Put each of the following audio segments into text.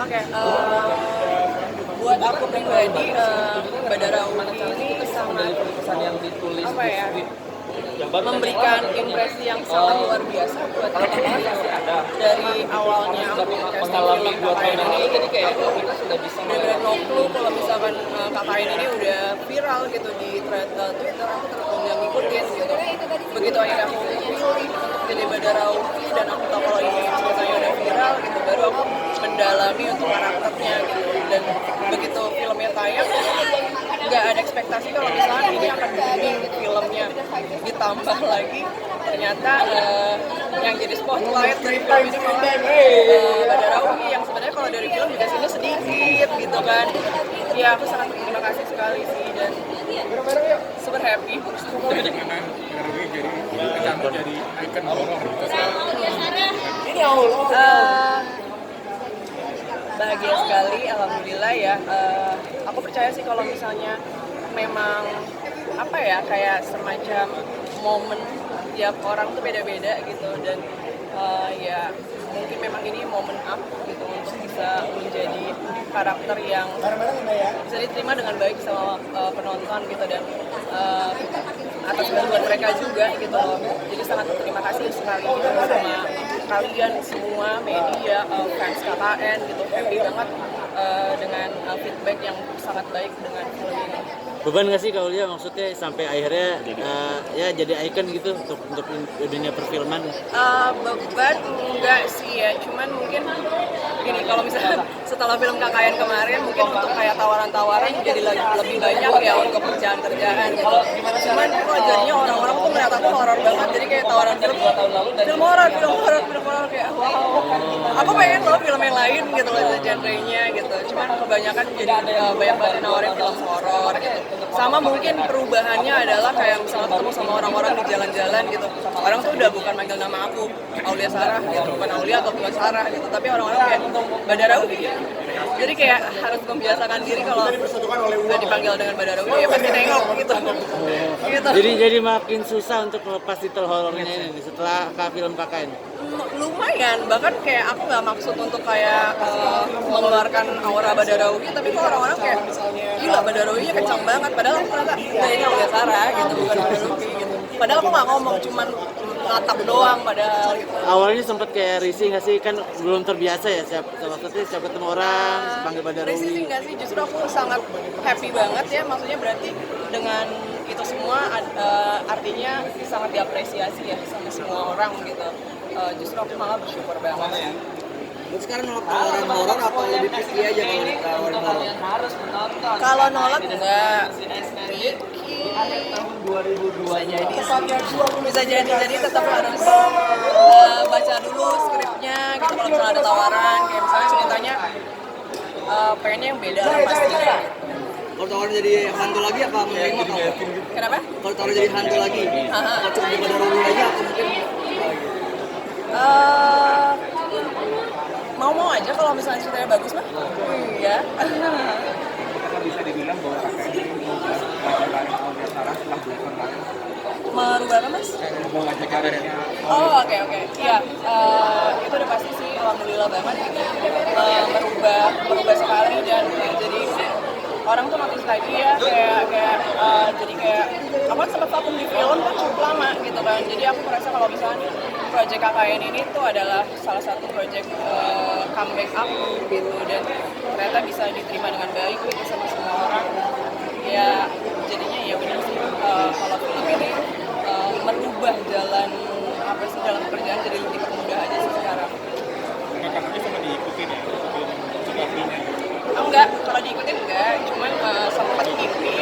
Oke, buat aku pribadi, Badara Umi ini sangat apa ya, memberikan impresi yang sangat luar biasa buat aku. Dari awalnya aku casting film KKN ini, jadi kayak bener-bener no clue kalau misalkan KKN ini udah viral gitu di thread Twitter, aku terus nggak ngikutin gitu. Begitu akhirnya aku pilih untuk jadi Badara Umi dan aku tahu kalau ini ceritanya udah viral gitu, baru aku mendalami untuk karakternya gitu. Dan begitu filmnya tayang, nggak ada ekspektasi kalau misalnya ini akan begini filmnya. Ditambah lagi ternyata yang jadi spotlight dari film ini malah Badara Umi yang sebenarnya kalau dari film juga sini sedikit gitu kan. Ya aku sangat terima kasih sekali sih dan super happy. Dari mana Badara jadi kecantik jadi ikon horor gitu. Ini bahagia sekali, alhamdulillah ya. Aku percaya sih kalau misalnya memang apa ya, kayak semacam momen tiap orang tuh beda-beda gitu dan ya mungkin memang ini momen aku gitu untuk bisa menjadi karakter yang bisa diterima dengan baik sama penonton gitu dan atas bantuan mereka juga gitu loh. Jadi sangat terima kasih sekali gitu sama kalian semua media, fans KKN gitu, happy banget dengan feedback yang sangat baik dengan film ini. Beban nggak sih kalau dia maksudnya sampai akhirnya ya jadi ikon gitu untuk dunia perfilman? Beban enggak sih ya, cuman mungkin gini, kalau misalnya setelah film KKN kemarin mungkin untuk kayak tawaran-tawaran jadi lebih banyak ya untuk kerjaan-kerjaan gitu. Cuman kok jadinya orang-orang tuh melihat aku horor banget, jadi kayak tawaran film horor kayak wow. Aku pengen loh film yang lain gitu loh genre-nya gitu. Cuman kebanyakan jadi banyak banget nawarin film horor gitu. Sama mungkin perubahannya adalah kayak misalnya ketemu sama orang-orang di jalan-jalan gitu. Orang tuh udah bukan manggil nama aku Aulia Sarah gitu, bukan Aulia atau bukan Sarah gitu, tapi orang-orang kayak Badara Umi. Jadi kayak harus membiasakan diri kalau udah dipanggil dengan Badara Umi ya pasti nengok gitu. Gitu. Jadi makin susah untuk melepas titel horornya ini setelah film KKN. Lumayan, bahkan kayak aku nggak maksud untuk kayak mengeluarkan aura Badara Umi, tapi kok orang-orang kayak gila Badara Umi kencang banget, padahal aku ternyata ini Aulia Sarah gitu, bukan Badara Umi gitu. Padahal aku nggak ngomong, cuman natap doang padahal gitu. Awalnya sempat kayak risih nggak sih, kan belum terbiasa ya maksudnya siap ketemu orang panggil Badara Risih sih Umi. nggak sih, justru aku sangat happy banget ya, maksudnya berarti dengan itu semua artinya sangat diapresiasi ya sama semua orang gitu. Justru aku malah bersyukur banget ya. Terus sekarang nolak tawaran horor apa lebih picky aja kalau ditawarin horor? Kalau nolak enggak, bisa jadi tetap harus baca dulu skripnya gitu. Kalau misalnya ada tawaran kayak misalnya ceritanya pengennya yang beda lah pasti gitu. Kalau tawaran jadi hantu lagi apa menerima atau apa? Kenapa? Kalau tawaran jadi hantu lagi, apa cukup di Badara Umi aja atau mungkin Mau aja kalau misalnya ceritanya bagus mah. Iya. Apakah bisa dibilang bahwa KKN ini mengubah Aulia Sarah setelah 2 tahun lalu? Merubah apa mas? Mengubah wajah karirnya. Oh oke. Iya, itu udah pasti sih, alhamdulillah banget gitu. Merubah sekali dan jadi orang tuh notice lagi ya kayak jadi kayak aku kan sempat vakum di film kan cukup lama gitu kan. Jadi aku merasa kalau misalnya project KKN ini tuh adalah salah satu project comeback aku gitu dan ternyata bisa diterima dengan baik gitu sama semua orang. Ya jadinya ya udah sih kalau film ini merubah jalan pekerjaan jadi lebih permudah aja sih sekarang. Kakaknya sempat diikutin ya film Cicatrinya. Enggak, kalau diikutin enggak, cuman sempat mimpi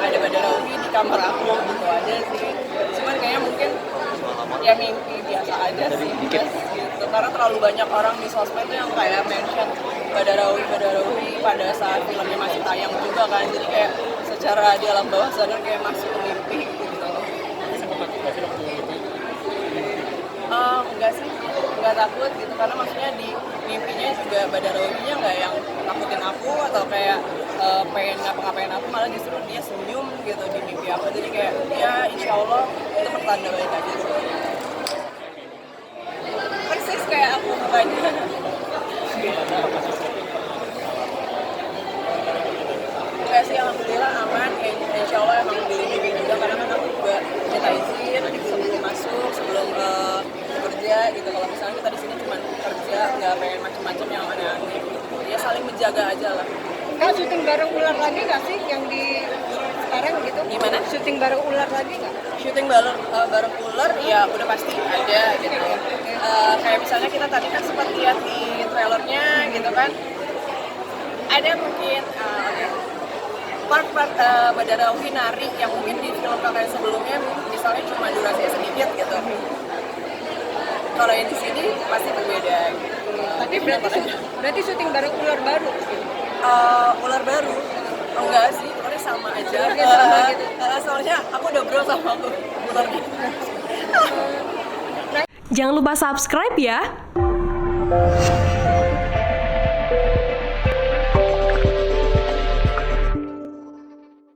ada Badara Umi di kamar aku gitu aja sih. Cuman kayaknya mungkin ya mimpi biasa aja sih gitu. Karena terlalu banyak orang di sosmed tuh yang kayak mention Badara Umi pada saat filmnya masih tayang juga kan. Jadi kayak secara di alam bawah sadar kayak masuk ke mimpi gitu. Enggak sih, enggak takut gitu karena maksudnya di mimpinya juga Badara Umi-nya nggak yang takutin aku atau kayak pengen ngapa-ngapain aku, malah justru dia senyum gitu di mimpi aku, jadi kayak ya insya Allah itu pertanda baik aja sih. Persis kayak aku mukanya. misalnya kita di sini cuma kerja, nggak pengen macam-macam yang aneh-aneh. Ya saling menjaga aja lah. Kau syuting bareng ular lagi nggak sih yang di sekarang gitu? Gimana? Syuting bareng ular lagi nggak? Syuting bareng ular ya udah pasti ada gitu. Kayak misalnya kita tadi kan sempat lihat di trailernya gitu kan, ada mungkin part-part Badara Winari yang mungkin di film kakak sebelumnya misalnya cuma durasinya sedikit gitu. Kalau yang di sini pasti berbeda. Gitu. Tapi berarti syuting bareng ular baru. Ular baru? Oh, enggak sih, ularnya sama aja. Ularnya sama gitu. Soalnya aku udah bro sama aku ular gitu. Jangan lupa subscribe ya.